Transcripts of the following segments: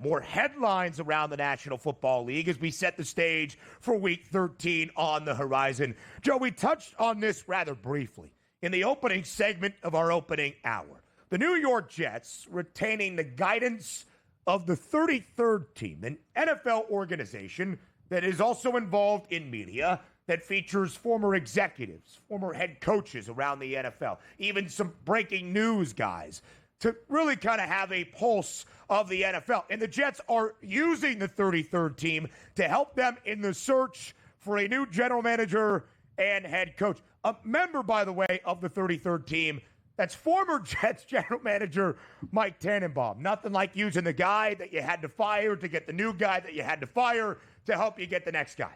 More headlines around the National Football League as we set the stage for Week 13 on the horizon. Joe, we touched on this rather briefly in the opening segment of our opening hour. The New York Jets retaining the guidance of the 33rd team, an NFL organization that is also involved in media, that features former executives, former head coaches around the NFL, even some breaking news guys, to really kind of have a pulse of the NFL. And the Jets are using the 33rd team to help them in the search for a new general manager and head coach. A member, by the way, of the 33rd team, that's former Jets general manager Mike Tannenbaum. Nothing like using the guy that you had to fire to get the new guy that you had to fire to help you get the next guy.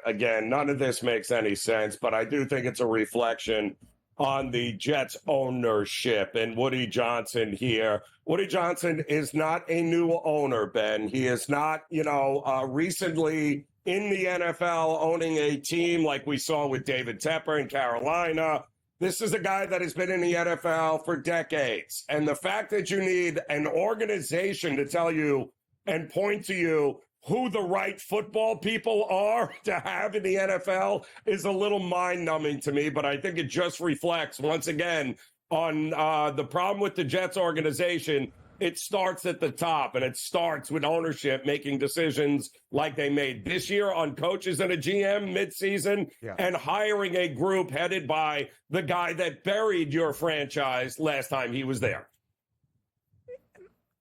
Again, none of this makes any sense, but I do think it's a reflection on the Jets ownership and Woody Johnson here. Woody Johnson is not a new owner, Ben. He is not, recently in the NFL owning a team like we saw with David Tepper in Carolina. This is a guy that has been in the NFL for decades. And the fact that you need an organization to tell you and point to you who the right football people are to have in the NFL is a little mind-numbing to me, but I think it just reflects, once again, on the problem with the Jets organization. It starts at the top, and it starts with ownership making decisions like they made this year on coaches and a GM midseason, and hiring a group headed by the guy that buried your franchise last time he was there.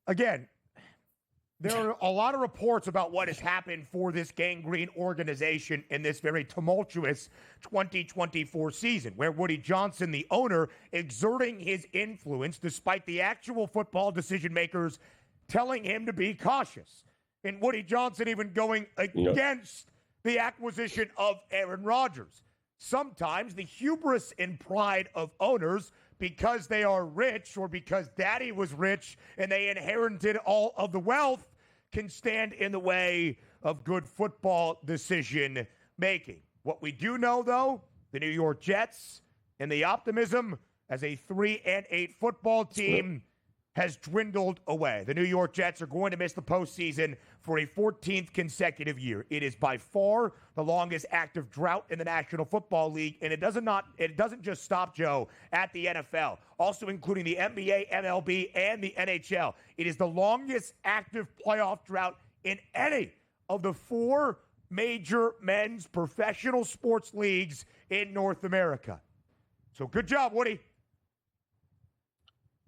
Again, there are a lot of reports about what has happened for this gangrene organization in this very tumultuous 2024 season, where Woody Johnson, the owner, exerting his influence despite the actual football decision makers telling him to be cautious. And Woody Johnson even going against the acquisition of Aaron Rodgers. Sometimes the hubris and pride of owners, because they are rich or because daddy was rich and they inherited all of the wealth, can stand in the way of good football decision making. What we do know, though, the New York Jets and the optimism as a 3-8 football team has dwindled away. The New York Jets are going to miss the postseason for a 14th consecutive year. It is by far the longest active drought in the National Football League, and it doesn't just stop, Joe, at the NFL, also including the NBA, MLB, and the NHL. It is the longest active playoff drought in any of the four major men's professional sports leagues in North America. So good job, Woody.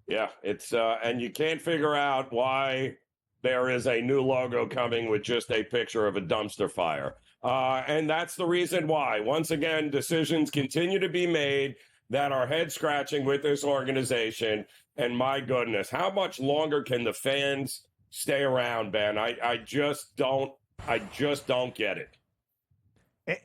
Yeah, it's and you can't figure out why there is a new logo coming with just a picture of a dumpster fire. And that's the reason why. Once again, decisions continue to be made that are head-scratching with this organization. And my goodness, how much longer can the fans stay around, Ben? I just don't get it.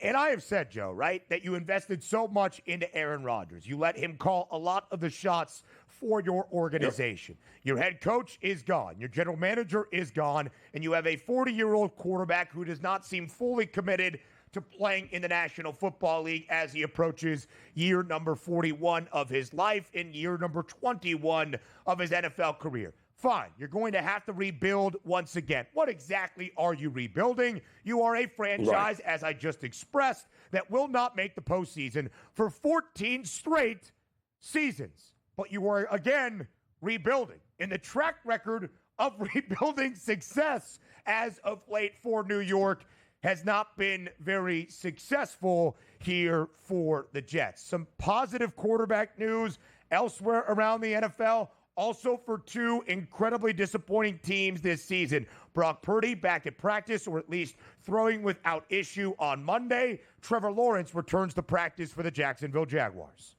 And I have said, Joe, right, that you invested so much into Aaron Rodgers. You let him call a lot of the shots for your organization. Yep. Your head coach is gone. Your general manager is gone. And you have a 40-year-old quarterback who does not seem fully committed to playing in the National Football League as he approaches year number 41 of his life and year number 21 of his NFL career. Fine, you're going to have to rebuild once again. What exactly are you rebuilding? You are a franchise, as I just expressed, that will not make the postseason for 14 straight seasons. But you are, again, rebuilding. And the track record of rebuilding success as of late for New York has not been very successful here for the Jets. Some positive quarterback news elsewhere around the NFL. Also for two incredibly disappointing teams this season. Brock Purdy back at practice, or at least throwing without issue on Monday. Trevor Lawrence returns to practice for the Jacksonville Jaguars.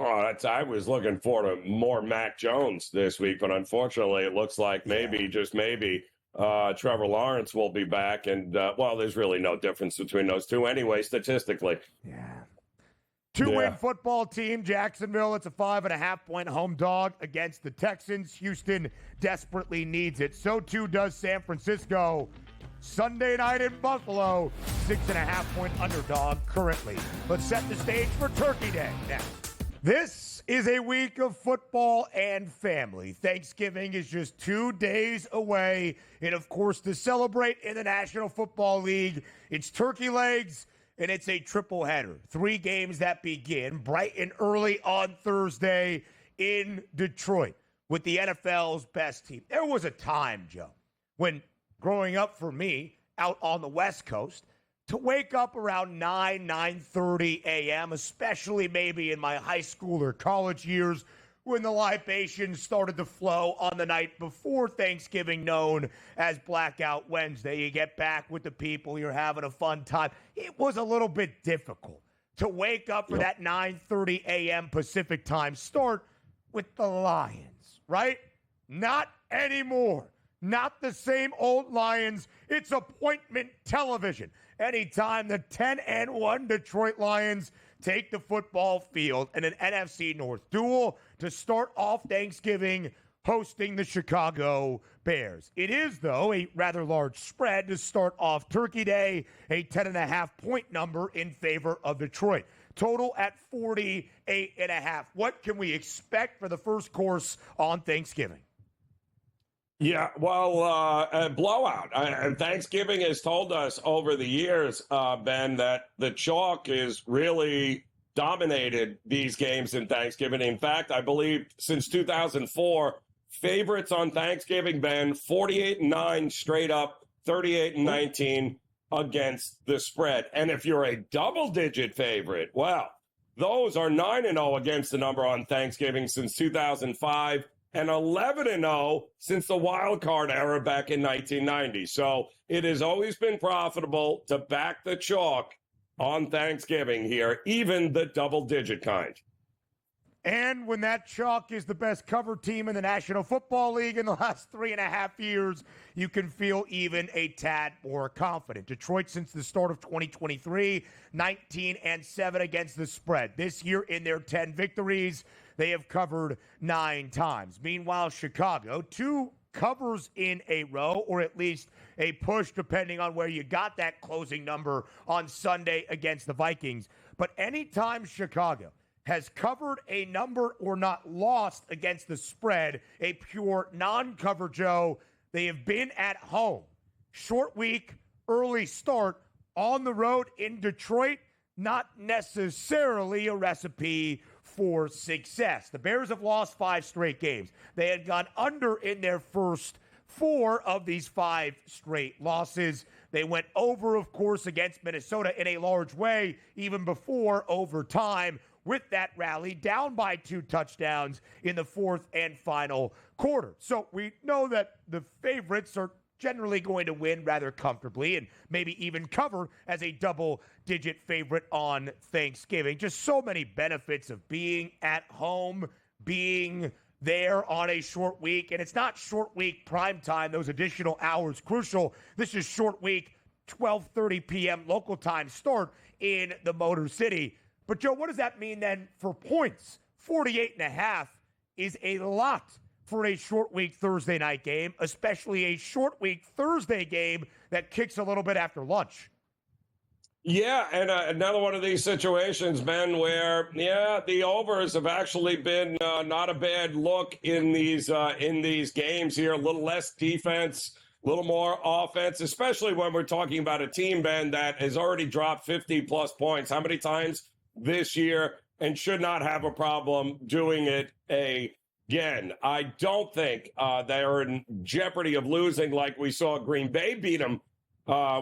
Oh, I was looking forward to more Mac Jones this week, but unfortunately it looks like just maybe, Trevor Lawrence will be back. And, there's really no difference between those two anyway, statistically. Yeah. Two-win football team, Jacksonville. It's a 5.5-point home dog against the Texans. Houston desperately needs it. So too does San Francisco. Sunday night in Buffalo, 6.5-point underdog currently. Let's set the stage for Turkey Day next. This is a week of football and family. Thanksgiving is just 2 days away. And of course, to celebrate in the National Football League, it's turkey legs and it's a triple header. 3 games that begin bright and early on Thursday in Detroit with the NFL's best team. There was a time, Joe, when growing up for me out on the West Coast, to wake up around 9:30 a.m., especially maybe in my high school or college years when the libations started to flow on the night before Thanksgiving, known as Blackout Wednesday. You get back with the people, you're having a fun time. It was a little bit difficult to wake up for that 9:30 a.m. Pacific time start with the Lions, right? Not anymore. Not the same old Lions. It's appointment television. Anytime the 10-1 Detroit Lions take the football field in an NFC North duel to start off Thanksgiving hosting the Chicago Bears. It is, though, a rather large spread to start off Turkey Day, a 10.5-point number in favor of Detroit. Total at 48.5. What can we expect for the first course on Thanksgiving? Yeah, well, a blowout. And Thanksgiving has told us over the years, Ben, that the chalk is really dominated these games in Thanksgiving. In fact, I believe since 2004, favorites on Thanksgiving, Ben, 48-9 straight up, 38-19 against the spread. And if you're a double-digit favorite, well, those are 9-0 against the number on Thanksgiving since 2005. And 11-0 since the wild card era back in 1990. So it has always been profitable to back the chalk on Thanksgiving here, even the double-digit kind. And when that chalk is the best cover team in the National Football League in the last 3.5 years, you can feel even a tad more confident. Detroit, since the start of 2023, 19-7 against the spread. This year, in their 10 victories, they have covered 9 times. Meanwhile, Chicago, 2 covers in a row, or at least a push, depending on where you got that closing number on Sunday against the Vikings. But anytime Chicago has covered a number or not lost against the spread, a pure non-cover, Joe, they have been at home. Short week, early start, on the road in Detroit, not necessarily a recipe for success. The Bears have lost 5 straight games. They had gone under in their first 4 of these 5 straight losses. They went over, of course, against Minnesota in a large way, even before overtime, with that rally, down by 2 touchdowns in the 4th and final quarter. So we know that the favorites are generally going to win rather comfortably and maybe even cover as a double-digit favorite on Thanksgiving. Just so many benefits of being at home, being there on a short week. And it's not short week prime time, those additional hours crucial. This is short week, 12:30 p.m. local time start in the Motor City. But, Joe, what does that mean then for points? 48.5 is a lot for a short week Thursday night game, especially a short week Thursday game that kicks a little bit after lunch. Yeah, and another one of these situations, Ben, where, the overs have actually been not a bad look in these games here. A little less defense, a little more offense, especially when we're talking about a team, Ben, that has already dropped 50-plus points. How many times this year, and should not have a problem doing it again. I don't think they are in jeopardy of losing like we saw Green Bay beat them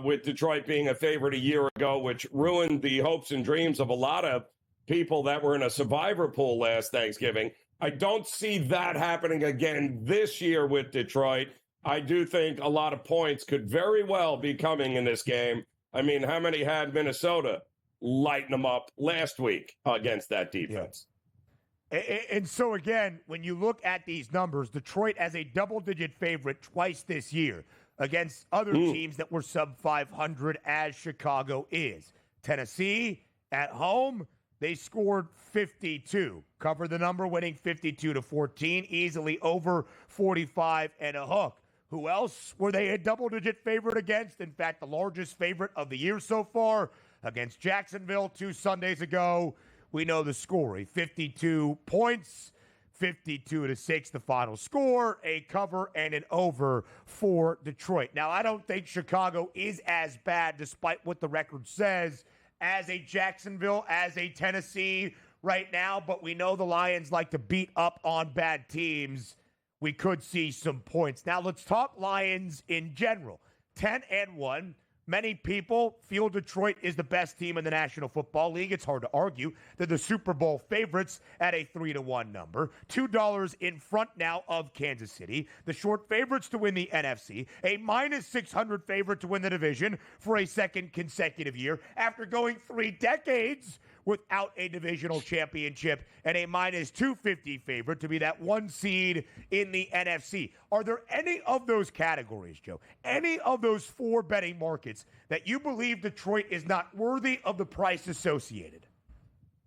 with Detroit being a favorite a year ago, which ruined the hopes and dreams of a lot of people that were in a survivor pool last Thanksgiving. I don't see that happening again this year with Detroit. I do think a lot of points could very well be coming in this game. I mean, how many had Minnesota lighten them up last week against that defense? Yeah. And so, again, when you look at these numbers, Detroit as a double-digit favorite twice this year against other teams that were sub-500 as Chicago is. Tennessee at home, they scored 52. Covered the number, winning 52-14, easily over 45 and a hook. Who else were they a double-digit favorite against? In fact, the largest favorite of the year so far against Jacksonville 2 Sundays ago we know the score, 52 points, 52-6, the final score, a cover and an over for Detroit. Now, I don't think Chicago is as bad, despite what the record says, as a Jacksonville, as a Tennessee right now, but we know the Lions like to beat up on bad teams. We could see some points. Now, let's talk Lions in general. 10-1. Many people feel Detroit is the best team in the National Football League. It's hard to argue. They're the Super Bowl favorites at a 3-1 number. $2 in front now of Kansas City. The short favorites to win the NFC. A -600 favorite to win the division for a second consecutive year after going 3 decades without a divisional championship, and a -250 favorite to be that 1 seed in the NFC. Are there any of those categories, Joe, any of those 4 betting markets that you believe Detroit is not worthy of the price associated?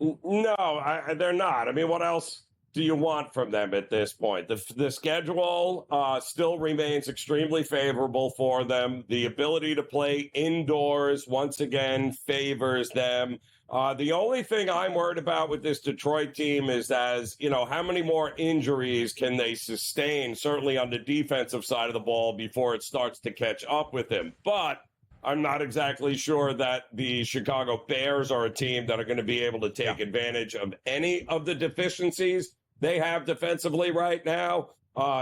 No, they're not. I mean, what else do you want from them at this point? The schedule still remains extremely favorable for them. The ability to play indoors, once again, favors them. The only thing I'm worried about with this Detroit team is, how many more injuries can they sustain, certainly on the defensive side of the ball, before it starts to catch up with them. But I'm not exactly sure that the Chicago Bears are a team that are going to be able to take advantage of any of the deficiencies they have defensively right now.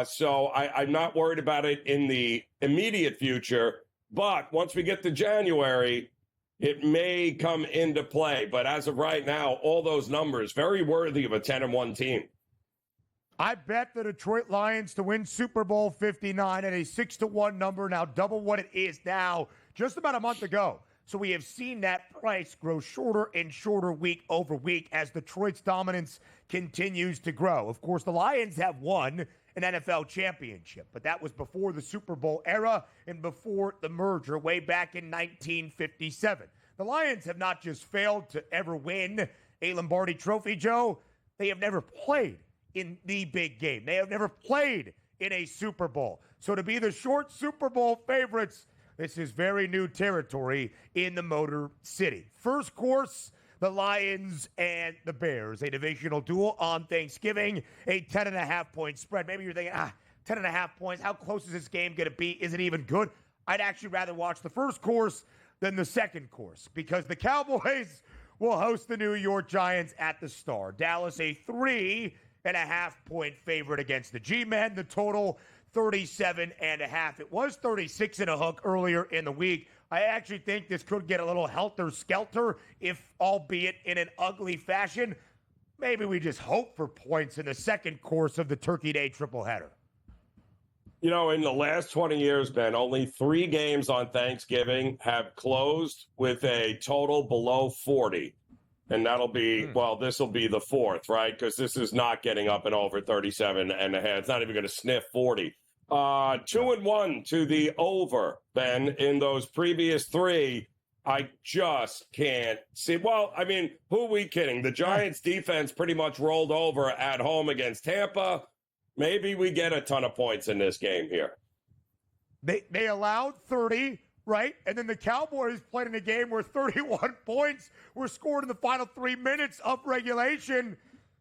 So I'm not worried about it in the immediate future. But once we get to January, it may come into play. But as of right now, all those numbers, very worthy of a 10-1 team. I bet the Detroit Lions to win Super Bowl 59 at a 6-1 number, now double what it is now, just about a month ago. So we have seen that price grow shorter and shorter week over week as Detroit's dominance continues to grow. Of course, the Lions have won an NFL championship, but that was before the Super Bowl era and before the merger way back in 1957. The Lions have not just failed to ever win a Lombardi Trophy, Joe, they have never played in the big game. They have never played in a Super Bowl. So to be the short Super Bowl favorites, this is very new territory in the Motor City. First course, the Lions and the Bears, a divisional duel on Thanksgiving, a 10.5-point spread. Maybe you're thinking, 10.5 points, how close is this game going to be? Is it even good? I'd actually rather watch the first course than the second course, because the Cowboys will host the New York Giants at the Star. Dallas, a 3.5-point favorite against the G-Men. The total, 37.5. It was 36 and a hook earlier in the week. I actually think this could get a little helter-skelter, if albeit in an ugly fashion. Maybe we just hope for points in the second course of the Turkey Day tripleheader. You know, in the last 20 years, Ben, only 3 games on Thanksgiving have closed with a total below 40. And that'll be, this will be the 4th, right? Because this is not getting up and over 37 and a half. It's not even going to sniff 40. 2-1 to the over, Ben, in those previous 3. I just can't see. Well, I mean, who are we kidding? The Giants defense pretty much rolled over at home against Tampa. Maybe we get a ton of points in this game here. They allowed 30, right? And then the Cowboys played in a game where 31 points were scored in the final 3 minutes of regulation.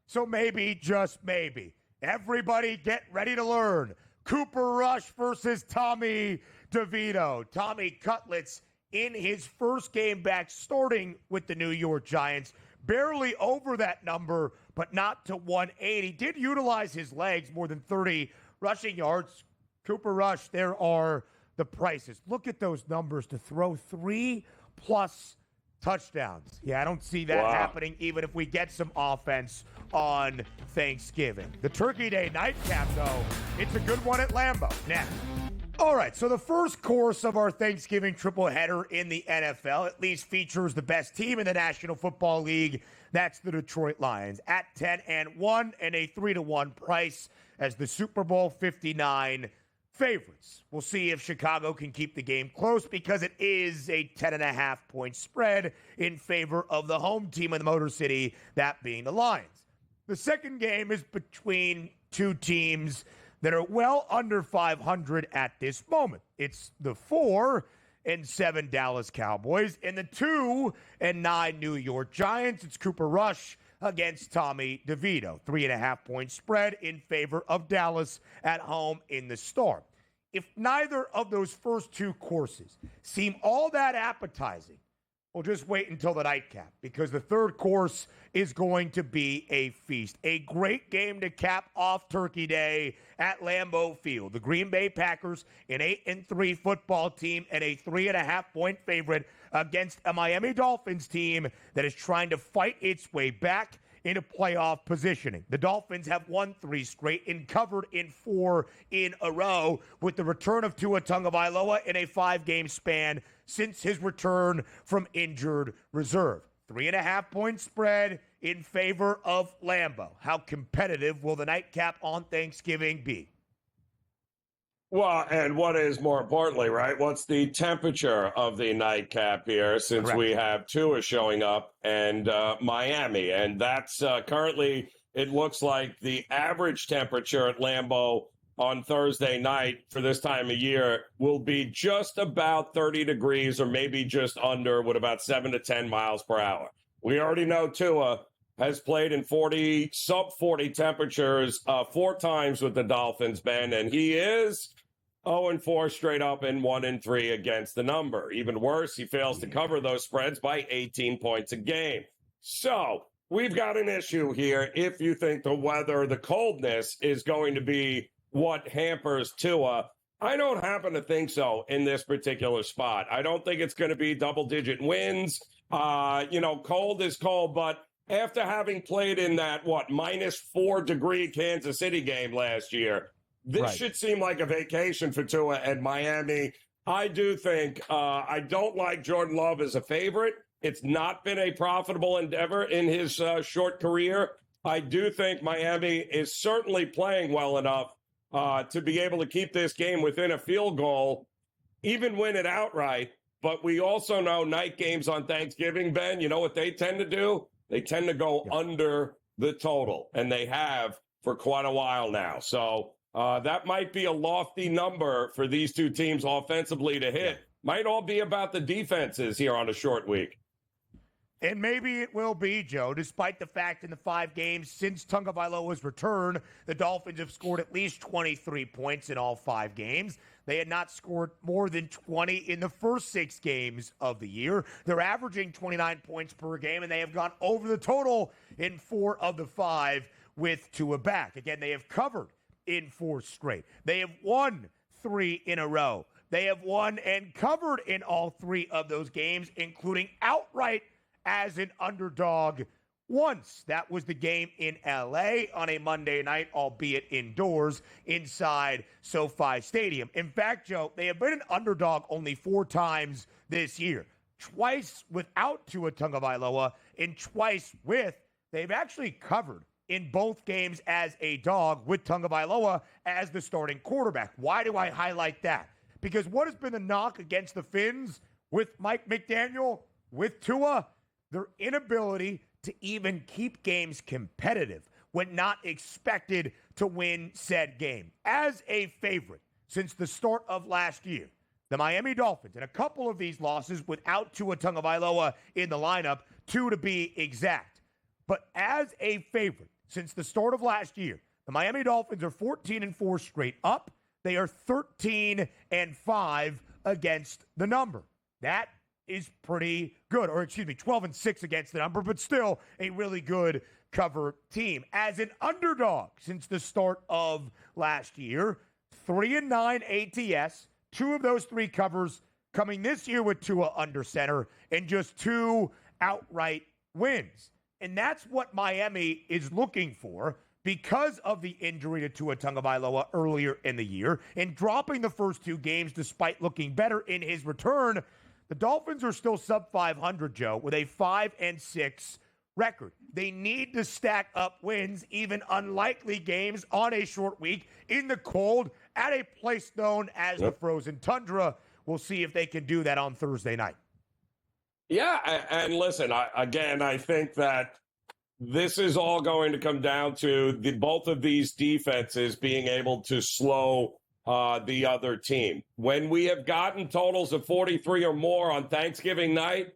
So maybe, just maybe, everybody get ready to learn. Cooper Rush versus Tommy DeVito. Tommy Cutlets in his first game back starting with the New York Giants. Barely over that number, but not to 180. Did utilize his legs, more than 30 rushing yards. Cooper Rush, there are the prices. Look at those numbers to throw 3+ touchdowns. Yeah, I don't see that happening even if we get some offense on Thanksgiving. The Turkey Day nightcap, though, it's a good one at Lambeau. Next. All right, so the first course of our Thanksgiving triple header in the NFL at least features the best team in the National Football League. That's the Detroit Lions at 10-1 and a 3-1 price as the Super Bowl 59 favorites. We'll see if Chicago can keep the game close because it is a 10.5-point spread in favor of the home team in the Motor City, that being the Lions. The second game is between 2 teams that are well under 500 at this moment. It's the 4-7 Dallas Cowboys and the 2-9 New York Giants. It's Cooper Rush against Tommy DeVito. 3.5-point spread in favor of Dallas at home in the Storm. If neither of those first two courses seem all that appetizing, we'll just wait until the nightcap, because the third course is going to be a feast. A great game to cap off Turkey Day at Lambeau Field. The Green Bay Packers, an 8-3 football team and a 3.5-point favorite against a Miami Dolphins team that is trying to fight its way back into playoff positioning. The Dolphins have won 3 straight and covered in 4 in a row, with the return of Tua Tagovailoa in a 5-game span since his return from injured reserve. 3.5-point spread in favor of Lambeau. How competitive will the nightcap on Thanksgiving be? Well, and what is more importantly, right? What's the temperature of the nightcap here, since Correct. we have Tua showing up and Miami? And that's currently, it looks like the average temperature at Lambeau on Thursday night for this time of year will be just about 30 degrees, or maybe just under, with about 7 to 10 miles per hour. We already know Tua has played in sub-40 temperatures 4 times with the Dolphins, Ben, and he is 0-4 straight up and 1-3 against the number. Even worse, he fails to cover those spreads by 18 points a game. So we've got an issue here if you think the weather, the coldness, is going to be what hampers Tua. I don't happen to think so in this particular spot. I don't think it's going to be double-digit wins. Cold is cold, but after having played in that, -4-degree Kansas City game last year, this should seem like a vacation for Tua and Miami. I do think I don't like Jordan Love as a favorite. It's not been a profitable endeavor in his short career. I do think Miami is certainly playing well enough to be able to keep this game within a field goal, even win it outright. But we also know night games on Thanksgiving, Ben, you know what they tend to do? They tend to go under the total, and they have for quite a while now. So that might be a lofty number for these two teams offensively to hit. Might all be about the defenses here on a short week. And maybe it will be, Joe, despite the fact in the 5 games since Tagovailoa's return, the Dolphins have scored at least 23 points in all 5 games. They had not scored more than 20 in the first 6 games of the year. They're averaging 29 points per game, and they have gone over the total in 4 of the 5 with Tua back. Again, they have covered in 4 straight. They have won 3 in a row. They have won and covered in all 3 of those games, including outright as an underdog once. That was the game in L.A. on a Monday night, albeit indoors, inside SoFi Stadium. In fact, Joe, they have been an underdog only 4 times this year. Twice without Tua Tagovailoa, and twice with. They've actually covered in both games as a dog with Tagovailoa as the starting quarterback. Why do I highlight that? Because what has been the knock against the Finns with Mike McDaniel, with Tua? Their inability to even keep games competitive when not expected to win said game. As a favorite since the start of last year, the Miami Dolphins, and a couple of these losses without Tua Tagovailoa in the lineup, 2 to be exact. But as a favorite since the start of last year, the Miami Dolphins are 14-4 straight up. They are 13-5 against the number. That is pretty good, 12-6 against the number, but still a really good cover team. As an underdog since the start of last year, 3-9 ATS, 2 of those 3 covers coming this year with Tua under center, and just 2 outright wins. And that's what Miami is looking for because of the injury to Tua Tagovailoa earlier in the year and dropping the first 2 games despite looking better in his return. The Dolphins are still sub 500, Joe, with a 5-6 record. They need to stack up wins, even unlikely games on a short week in the cold at a place known as the Frozen Tundra. We'll see if they can do that on Thursday night. Yeah, and listen, I think that this is all going to come down to both of these defenses being able to slow the other team. When we have gotten totals of 43 or more on Thanksgiving night,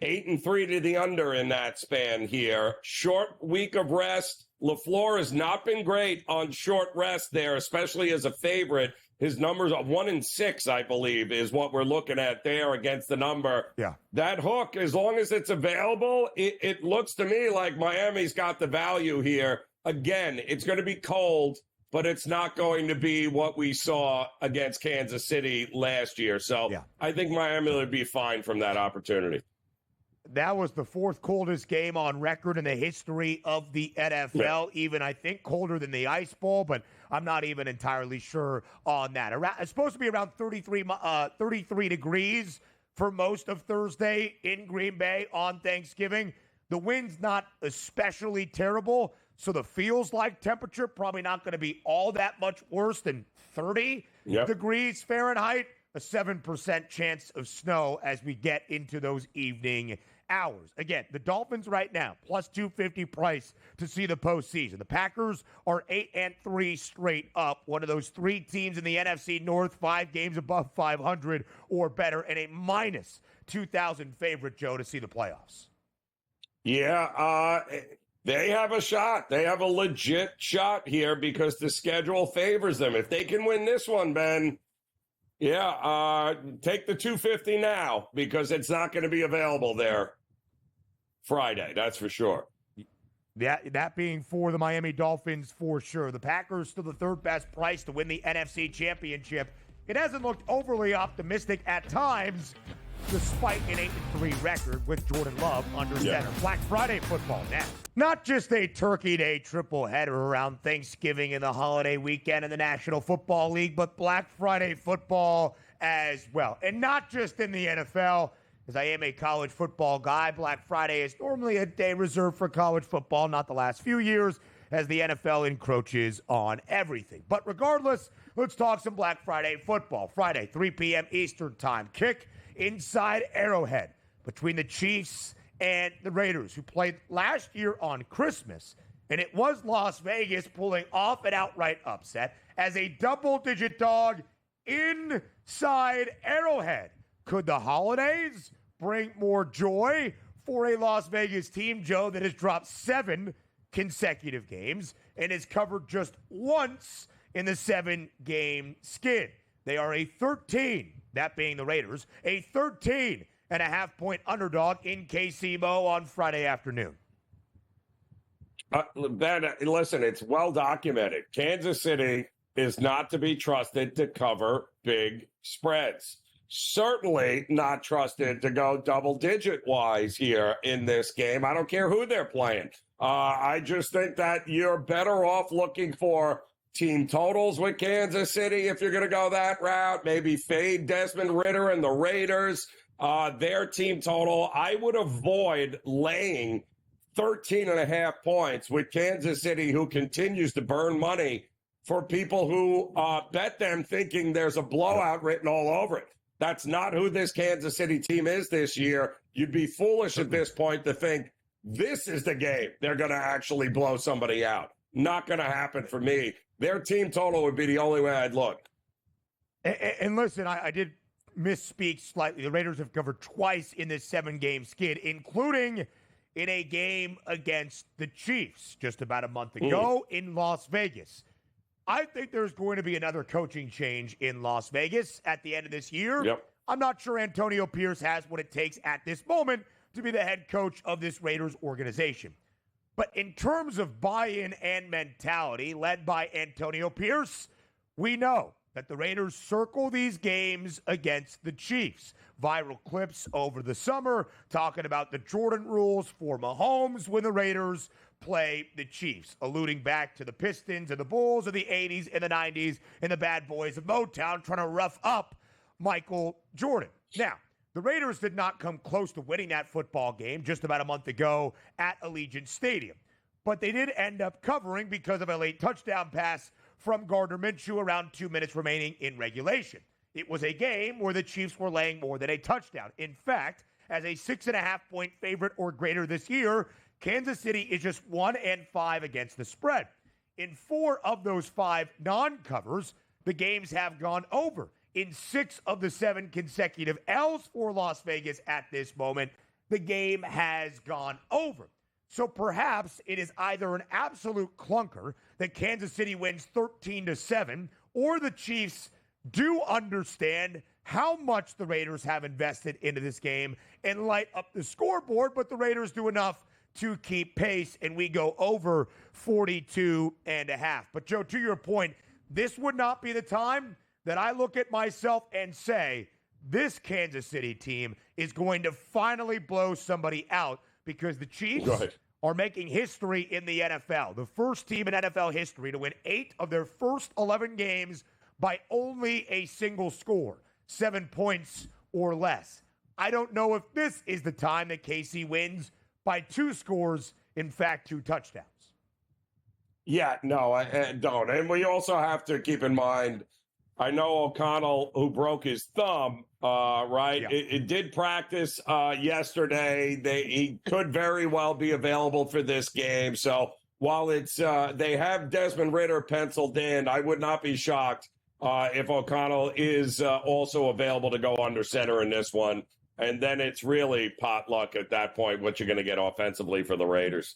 8-3 to the under in that span here. Short week of rest. LaFleur has not been great on short rest there, especially as a favorite. His numbers are 1-6, I believe, is what we're looking at there against the number. Yeah. That hook, as long as it's available, it looks to me like Miami's got the value here. Again, it's going to be cold, but it's not going to be what we saw against Kansas City last year. So yeah. I think Miami will be fine from that opportunity. That was the fourth coldest game on record in the history of the NFL. Yeah. Even, I think, colder than the Ice Bowl, but I'm not even entirely sure on that. It's supposed to be around 33 degrees for most of Thursday in Green Bay on Thanksgiving. The wind's not especially terrible, so the feels-like temperature probably not going to be all that much worse than 30 degrees Fahrenheit. A 7% chance of snow as we get into those evening hours. Again, the Dolphins right now, plus 250 price to see the postseason. The Packers are 8-3 straight up. One of those three teams in the NFC North, 5 games above 500 or better, and a minus 2,000 favorite, Joe, to see the playoffs. Yeah, they have a shot. They have a legit shot here because the schedule favors them. If they can win this one, Ben, take the 250 now because it's not going to be available there Friday. That's for sure. That being for the Miami Dolphins for sure. The Packers still the third best price to win the NFC Championship. It hasn't looked overly optimistic at times, despite an 8-3 record with Jordan Love under center. Black Friday football now. Not just a Turkey Day triple header around Thanksgiving and the holiday weekend in the National Football League, but Black Friday football as well. And not just in the NFL, as I am a college football guy. Black Friday is normally a day reserved for college football, not the last few years, as the NFL encroaches on everything. But regardless, let's talk some Black Friday football. Friday, 3 p.m. Eastern Time. Kick inside Arrowhead between the Chiefs and the Raiders, who played last year on Christmas, and it was Las Vegas pulling off an outright upset as a double-digit dog inside Arrowhead. Could the holidays bring more joy for a Las Vegas team, Joe, that has dropped 7 consecutive games and is covered just once in the 7-game skid? They are a 13, that being the Raiders, a 13.5-point underdog in KC-Mo on Friday afternoon. Ben, listen, it's well documented. Kansas City is not to be trusted to cover big spreads. Certainly not trusted to go double-digit wise here in this game. I don't care who they're playing. I just think that you're better off looking for team totals with Kansas City if you're going to go that route. Maybe fade Desmond Ridder and the Raiders. Their team total, I would avoid laying 13.5 points with Kansas City, who continues to burn money for people who bet them thinking there's a blowout written all over it. That's not who this Kansas City team is this year. You'd be foolish at this point to think this is the game they're going to actually blow somebody out. Not going to happen for me. Their team total would be the only way I'd look. And listen, I did misspeak slightly. The Raiders have covered twice in this 7-game skid, including in a game against the Chiefs just about a month ago in Las Vegas. I think there's going to be another coaching change in Las Vegas at the end of this year. Yep. I'm not sure Antonio Pierce has what it takes at this moment to be the head coach of this Raiders organization. But in terms of buy-in and mentality led by Antonio Pierce, we know that the Raiders circle these games against the Chiefs. Viral clips over the summer talking about the Jordan rules for Mahomes when the Raiders play the Chiefs, alluding back to the Pistons and the Bulls of the 80s and the 90s and the bad boys of Motown trying to rough up Michael Jordan. Now, the Raiders did not come close to winning that football game just about a month ago at Allegiant Stadium, but they did end up covering because of a late touchdown pass from Gardner Minshew around 2 minutes remaining in regulation. It was a game where the Chiefs were laying more than a touchdown. In fact, as a 6.5-point favorite or greater this year, Kansas City is just 1-5 against the spread. In 4 of those 5 non-covers, the games have gone over. In 6 of the 7 consecutive L's for Las Vegas at this moment, the game has gone over. So perhaps it is either an absolute clunker that Kansas City wins 13-7, or the Chiefs do understand how much the Raiders have invested into this game and light up the scoreboard, but the Raiders do enough to keep pace, and we go over 42.5. But, Joe, to your point, this would not be the time that I look at myself and say, this Kansas City team is going to finally blow somebody out, because the Chiefs are making history in the NFL. The first team in NFL history to win 8 of their first 11 games by only a single score, 7 points or less. I don't know if this is the time that KC wins by 2 scores, in fact, 2 touchdowns. Yeah, no, I don't. And we also have to keep in mind, I know O'Connell, who broke his thumb, right? Yeah. It did practice yesterday. He could very well be available for this game. So while it's they have Desmond Ridder penciled in, I would not be shocked if O'Connell is also available to go under center in this one. And then it's really potluck at that point, what you're going to get offensively for the Raiders.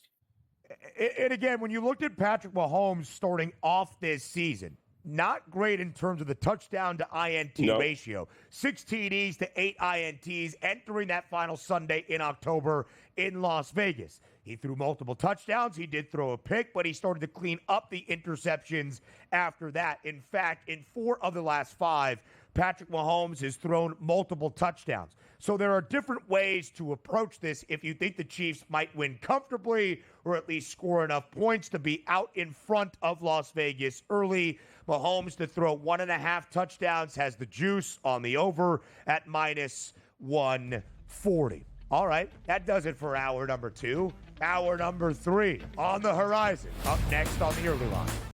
And again, when you looked at Patrick Mahomes starting off this season, not great in terms of the touchdown to INT ratio. 6 TDs to 8 INTs entering that final Sunday in October in Las Vegas. He threw multiple touchdowns. He did throw a pick, but he started to clean up the interceptions after that. In fact, in 4 of the last 5, Patrick Mahomes has thrown multiple touchdowns. So there are different ways to approach this if you think the Chiefs might win comfortably or at least score enough points to be out in front of Las Vegas early. Mahomes to throw 1.5 touchdowns has the juice on the over at minus 140. All right, that does it for hour number 2. Hour number 3 on the horizon. Up next on the early line.